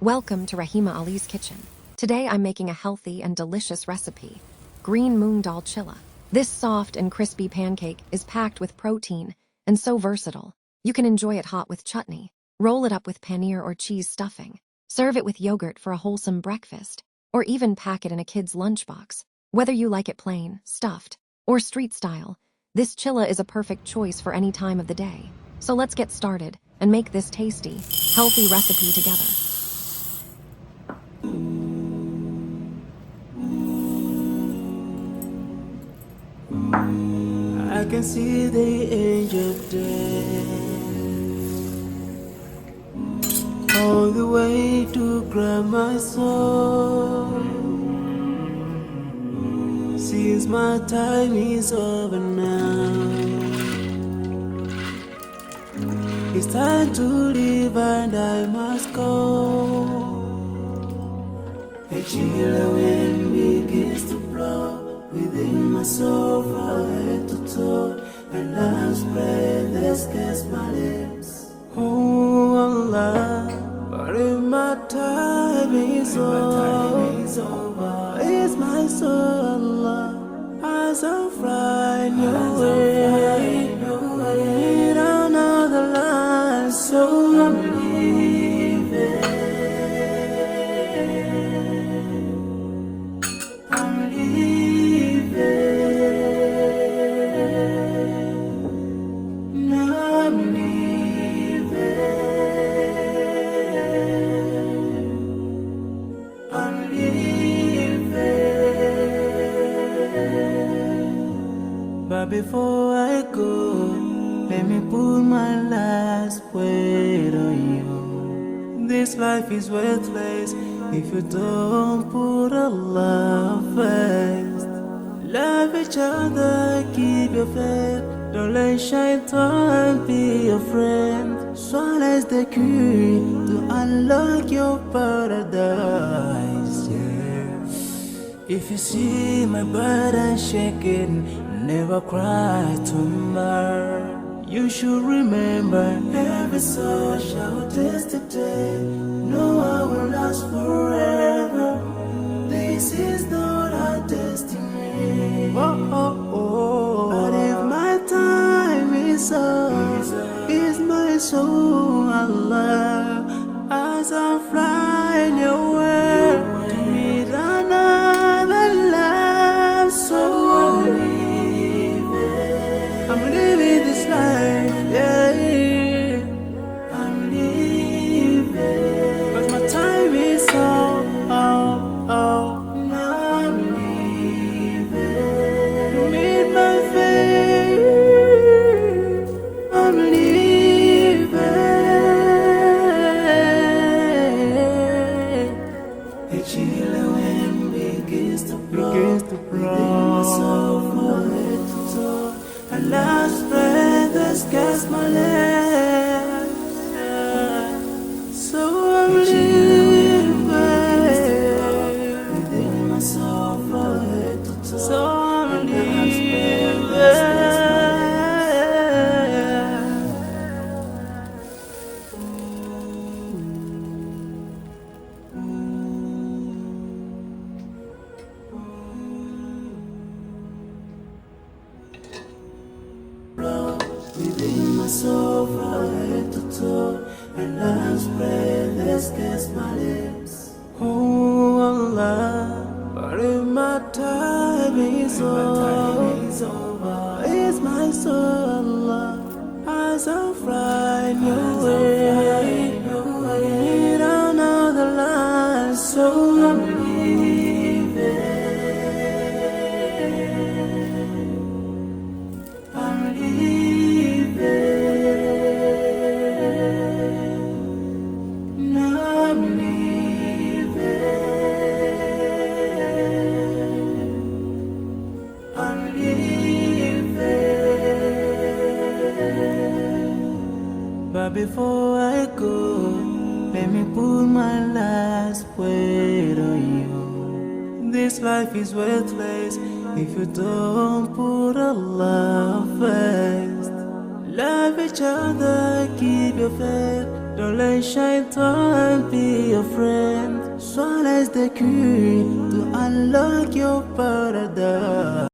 Welcome to Rahima Ali's kitchen. Today I'm making a healthy and delicious recipe, green Moong Dal Chilla. This soft and crispy pancake is packed with protein and so versatile. You can enjoy it hot with chutney, roll it up with paneer or cheese stuffing, serve it with yogurt for a wholesome breakfast, or even pack it in a kid's lunchbox. Whether you like it plain, stuffed, or street style, this chilla is a perfect choice for any time of the day. So let's get started and make this tasty, healthy recipe together. I can see the angel of death on the way to grab my soul. Since my time is over now, it's time to leave and I must go. A chill wind begins to blow within my soul from head to toe, and love's breath escapes my lips. Oh Allah, but if my time is over, it's my soul, Allah, as I'm flying away, down another line, so I'm leaving. But before I go, let me put my last word on you. This life is worthless if you don't put Allah first. Love each other, keep your faith. Don't let shaitan be your friend. Swallow the key to unlock your paradise. Yeah. If you see my burden shaking, never cry tomorrow. You should remember, every soul shall taste the day. No one will last forever. This is not our destiny. But if my time is up, is my soul, Allah, as I'm flying away to meet another love, so I'm living this life, yeah. I'm living, but my time is up, now I'm living to meet my fate. I'm living. A chill wind begins to blow, within my soul from head to toe. And last breath escapes my lips. So I'm living within my soul from head to toe. So I'm living. Within my soul from head to toe, and love's breath escapes my lips. Oh Allah, but if my time is over, it's my soul, Allah, as I'm flying away, down another line, so I'm leaving. But before I go, let me put my last word on you. This life is worthless if you don't put Allah first. Love each other, keep your faith. Don't let shaitan be your friend. Swallow is the key to unlock your paradise.